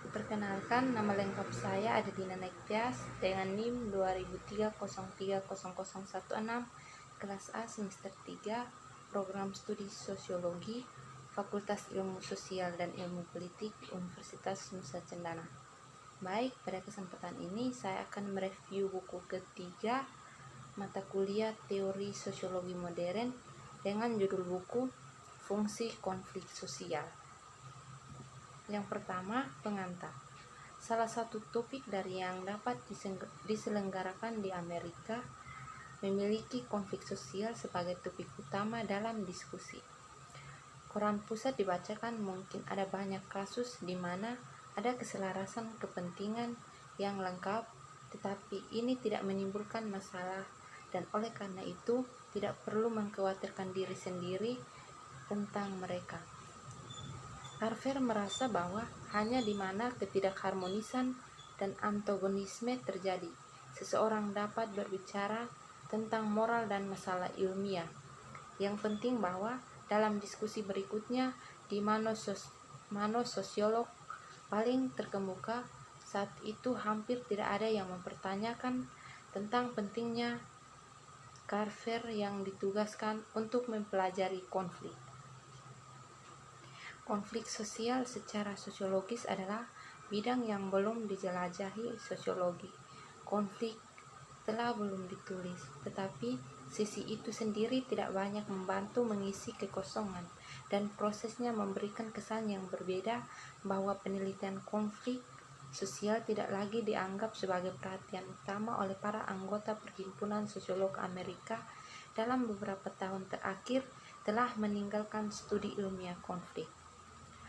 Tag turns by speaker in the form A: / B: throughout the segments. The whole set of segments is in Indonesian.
A: Perkenalkan, nama lengkap saya Adelina Nektias dengan NIM 2003030016, kelas A semester 3, program studi Sosiologi, Fakultas Ilmu Sosial dan Ilmu Politik, Universitas Nusa Cendana. Baik, pada kesempatan ini saya akan mereview buku ketiga mata kuliah Teori Sosiologi Modern dengan judul buku Fungsi Konflik Sosial. Yang pertama, pengantar. Salah satu topik dari yang dapat diselenggarakan di Amerika memiliki konflik sosial sebagai topik utama dalam diskusi. Koran pusat dibacakan, mungkin ada banyak kasus di mana ada keselarasan kepentingan yang lengkap, tetapi ini tidak menimbulkan masalah dan oleh karena itu tidak perlu mengkhawatirkan diri sendiri tentang mereka. Carver merasa bahwa hanya di mana ketidakharmonisan dan antagonisme terjadi, seseorang dapat berbicara tentang moral dan masalah ilmiah. Yang penting bahwa dalam diskusi berikutnya, di mana sosiolog paling terkemuka, saat itu hampir tidak ada yang mempertanyakan tentang pentingnya Carver yang ditugaskan untuk mempelajari konflik. Konflik sosial secara sosiologis adalah bidang yang belum dijelajahi sosiologi. Konflik telah belum ditulis, tetapi sisi itu sendiri tidak banyak membantu mengisi kekosongan dan prosesnya memberikan kesan yang berbeda bahwa penelitian konflik sosial tidak lagi dianggap sebagai perhatian utama oleh para anggota Perhimpunan Sosiolog Amerika dalam beberapa tahun terakhir telah meninggalkan studi ilmiah konflik.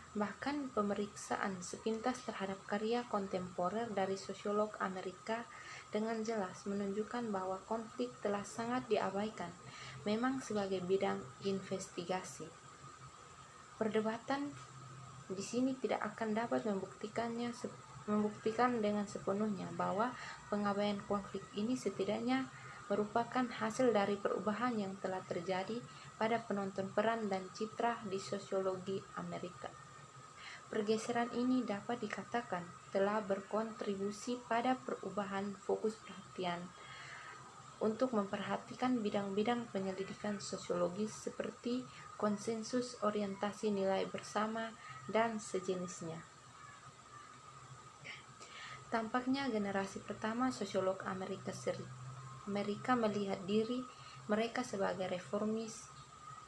A: Bahkan pemeriksaan sepintas terhadap karya kontemporer dari sosiolog Amerika dengan jelas menunjukkan bahwa konflik telah sangat diabaikan, memang sebagai bidang investigasi. Perdebatan di sini tidak akan dapat membuktikan dengan sepenuhnya bahwa pengabaian konflik ini setidaknya merupakan hasil dari perubahan yang telah terjadi pada penonton peran dan citra di sosiologi Amerika. Pergeseran ini dapat dikatakan telah berkontribusi pada perubahan fokus perhatian untuk memperhatikan bidang-bidang penyelidikan sosiologis seperti konsensus, orientasi nilai bersama, dan sejenisnya. Tampaknya generasi pertama sosiolog Amerika melihat diri mereka sebagai reformis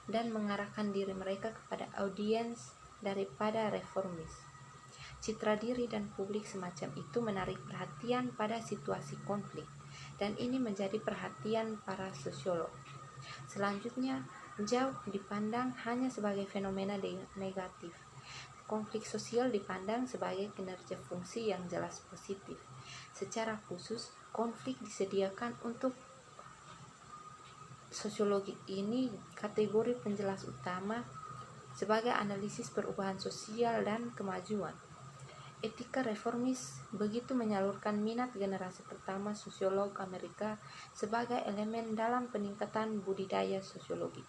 A: dan mengarahkan diri mereka kepada audiens daripada reformis. Citra diri dan publik semacam itu menarik perhatian pada situasi konflik, dan ini menjadi perhatian para sosiolog. Selanjutnya, jauh dipandang hanya sebagai fenomena negatif. Konflik sosial dipandang sebagai kinerja fungsi yang jelas positif. Secara khusus, konflik disediakan untuk sosiologi ini kategori penjelas utama sebagai analisis perubahan sosial dan kemajuan. Etika reformis begitu menyalurkan minat generasi pertama sosiolog Amerika sebagai elemen dalam peningkatan budidaya sosiologi.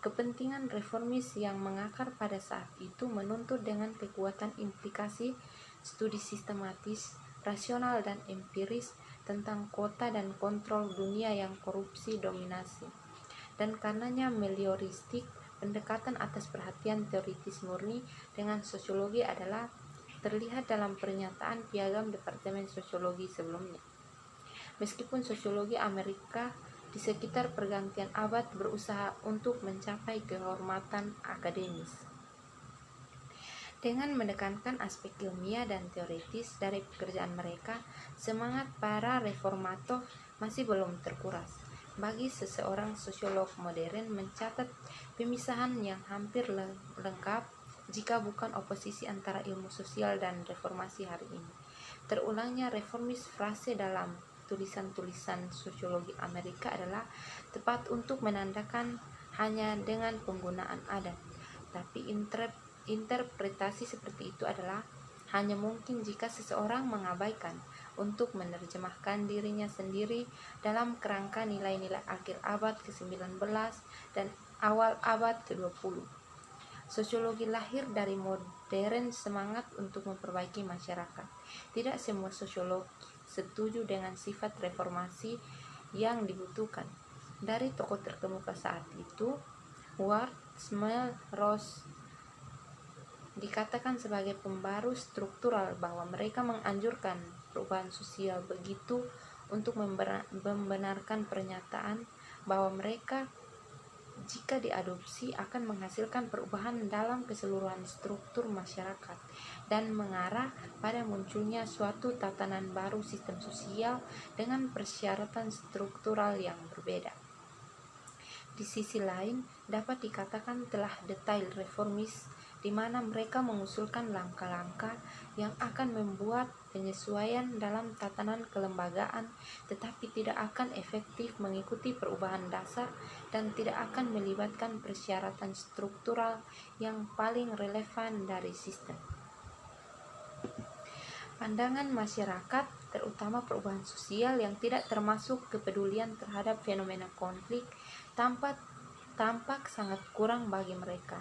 A: Kepentingan reformis yang mengakar pada saat itu menuntut dengan kekuatan implikasi studi sistematis, rasional dan empiris tentang kota dan kontrol dunia yang korupsi dominasi. Dan karenanya melioristik, pendekatan atas perhatian teoritis murni dengan sosiologi adalah terlihat dalam pernyataan Piagam Departemen Sosiologi sebelumnya. Meskipun sosiologi Amerika di sekitar pergantian abad berusaha untuk mencapai kehormatan akademis dengan menekankan aspek ilmiah dan teoritis dari pekerjaan mereka, semangat para reformator masih belum terkuras. Bagi seseorang sosiolog modern mencatat pemisahan yang hampir lengkap jika bukan oposisi antara ilmu sosial dan reformasi hari ini. Terulangnya reformis frase dalam tulisan-tulisan sosiologi Amerika adalah tepat untuk menandakan hanya dengan penggunaan adat, tapi interpretasi seperti itu adalah hanya mungkin jika seseorang mengabaikan untuk menerjemahkan dirinya sendiri dalam kerangka nilai-nilai akhir abad ke-19 dan awal abad ke-20. Sosiologi lahir dari modern semangat untuk memperbaiki masyarakat. Tidak semua sosiolog setuju dengan sifat reformasi yang dibutuhkan. Dari tokoh terkemuka saat itu, Ward, Smell, Ross dikatakan sebagai pembaru struktural bahwa mereka menganjurkan perubahan sosial begitu untuk membenarkan pernyataan bahwa mereka jika diadopsi akan menghasilkan perubahan dalam keseluruhan struktur masyarakat dan mengarah pada munculnya suatu tatanan baru sistem sosial dengan persyaratan struktural yang berbeda. Di sisi lain, dapat dikatakan telah detail reformis di mana mereka mengusulkan langkah-langkah yang akan membuat penyesuaian dalam tatanan kelembagaan tetapi tidak akan efektif mengikuti perubahan dasar dan tidak akan melibatkan persyaratan struktural yang paling relevan dari sistem. Pandangan masyarakat, terutama perubahan sosial yang tidak termasuk kepedulian terhadap fenomena konflik, tampak sangat kurang bagi mereka.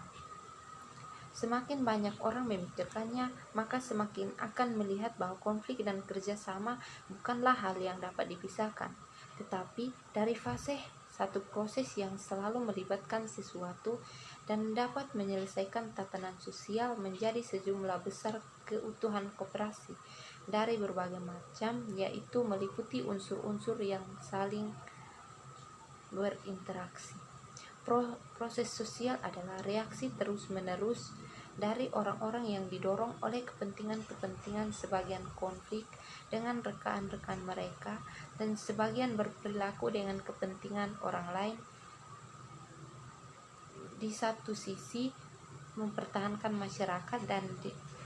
A: Semakin banyak orang memikirkannya, maka semakin akan melihat bahwa konflik dan kerjasama bukanlah hal yang dapat dipisahkan, tetapi dari fase satu proses yang selalu melibatkan sesuatu dan dapat menyelesaikan tatanan sosial menjadi sejumlah besar keutuhan koperasi dari berbagai macam, yaitu meliputi unsur-unsur yang saling berinteraksi. Proses sosial adalah reaksi terus-menerus dari orang-orang yang didorong oleh kepentingan-kepentingan sebagian konflik dengan rekan-rekan mereka dan sebagian berperilaku dengan kepentingan orang lain. Di satu sisi mempertahankan masyarakat dan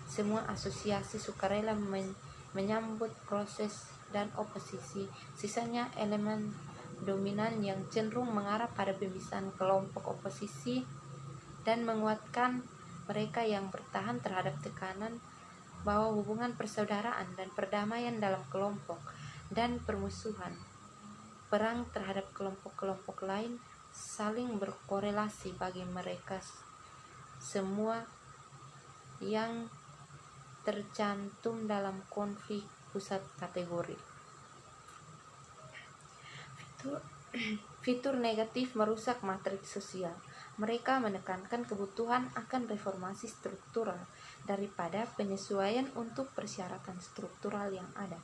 A: semua asosiasi sukarela menyambut proses dan oposisi. Sisanya elemen dominan yang cenderung mengarah pada pemisahan kelompok oposisi dan menguatkan mereka yang bertahan terhadap tekanan bahwa hubungan persaudaraan dan perdamaian dalam kelompok dan permusuhan perang terhadap kelompok-kelompok lain saling berkorelasi bagi mereka semua yang tercantum dalam konflik pusat kategori. Fitur negatif merusak matriks sosial. Mereka menekankan kebutuhan akan reformasi struktural daripada penyesuaian untuk persyaratan struktural yang ada.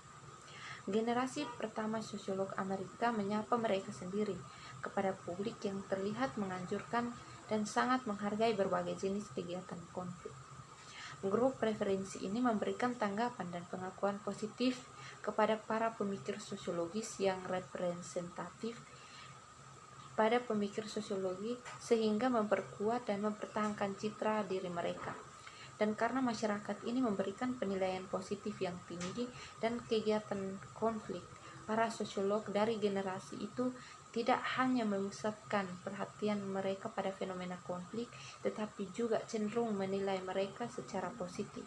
A: Generasi pertama sosiolog Amerika menyapa mereka sendiri kepada publik yang terlihat menganjurkan dan sangat menghargai berbagai jenis kegiatan konflik. Grup referensi ini memberikan tanggapan dan pengakuan positif kepada para pemikir sosiologis yang representatif pada pemikir sosiologi sehingga memperkuat dan mempertahankan citra diri mereka. Dan karena masyarakat ini memberikan penilaian positif yang tinggi dan kegiatan konflik, para sosiolog dari generasi itu tidak hanya memusatkan perhatian mereka pada fenomena konflik, tetapi juga cenderung menilai mereka secara positif.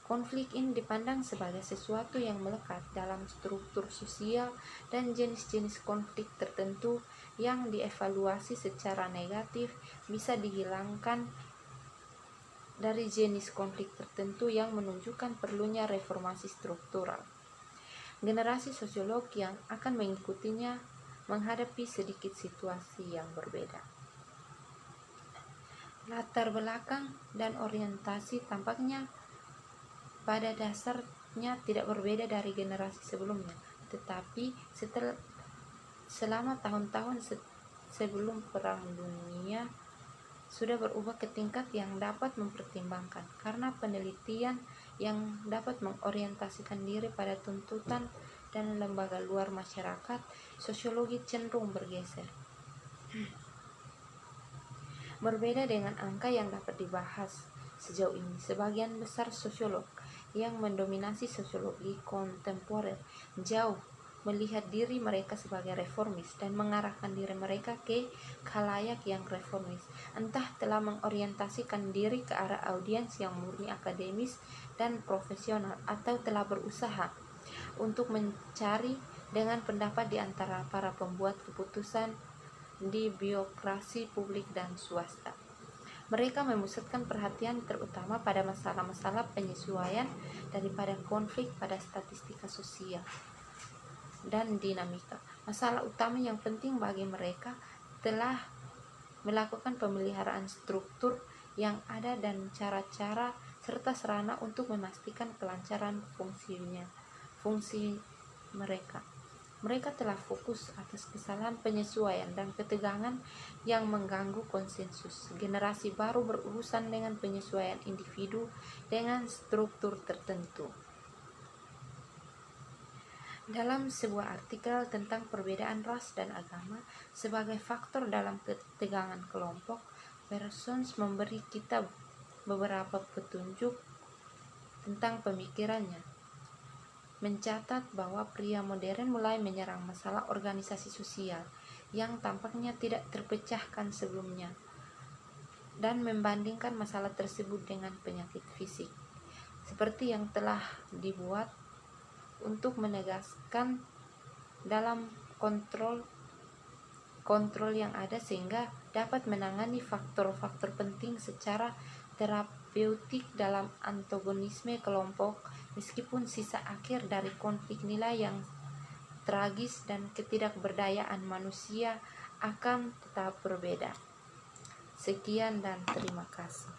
A: Konflik ini dipandang sebagai sesuatu yang melekat dalam struktur sosial dan jenis-jenis konflik tertentu yang dievaluasi secara negatif bisa dihilangkan dari jenis konflik tertentu yang menunjukkan perlunya reformasi struktural. Generasi sosiolog yang akan mengikutinya menghadapi sedikit situasi yang berbeda. Latar belakang dan orientasi tampaknya pada dasarnya tidak berbeda dari generasi sebelumnya, tetapi selama tahun-tahun sebelum Perang Dunia sudah berubah ke tingkat yang dapat mempertimbangkan karena penelitian yang dapat mengorientasikan diri pada tuntutan dan lembaga luar masyarakat. Sosiologi cenderung bergeser. Berbeda dengan angka yang dapat dibahas sejauh ini, sebagian besar sosiolog yang mendominasi sosiologi kontemporer jauh melihat diri mereka sebagai reformis dan mengarahkan diri mereka ke khalayak yang reformis, entah telah mengorientasikan diri ke arah audiens yang murni akademis dan profesional atau telah berusaha untuk mencari dengan pendapat di antara para pembuat keputusan di birokrasi publik dan swasta. Mereka memusatkan perhatian terutama pada masalah-masalah penyesuaian daripada konflik pada statistika sosial dan dinamika. Masalah utama yang penting bagi mereka telah melakukan pemeliharaan struktur yang ada dan cara-cara serta sarana untuk memastikan kelancaran fungsi mereka. Mereka telah fokus atas kesalahan penyesuaian dan ketegangan yang mengganggu konsensus. Generasi baru berurusan dengan penyesuaian individu dengan struktur tertentu. Dalam sebuah artikel tentang perbedaan ras dan agama sebagai faktor dalam ketegangan kelompok, Parsons memberi kita beberapa petunjuk tentang pemikirannya. Mencatat bahwa pria modern mulai menyerang masalah organisasi sosial yang tampaknya tidak terpecahkan sebelumnya dan membandingkan masalah tersebut dengan penyakit fisik, seperti yang telah dibuat untuk menegaskan dalam kontrol yang ada sehingga dapat menangani faktor-faktor penting secara terapeutik dalam antagonisme kelompok, meskipun sisa akhir dari konflik nilai yang tragis dan ketidakberdayaan manusia akan tetap berbeda. Sekian dan terima kasih.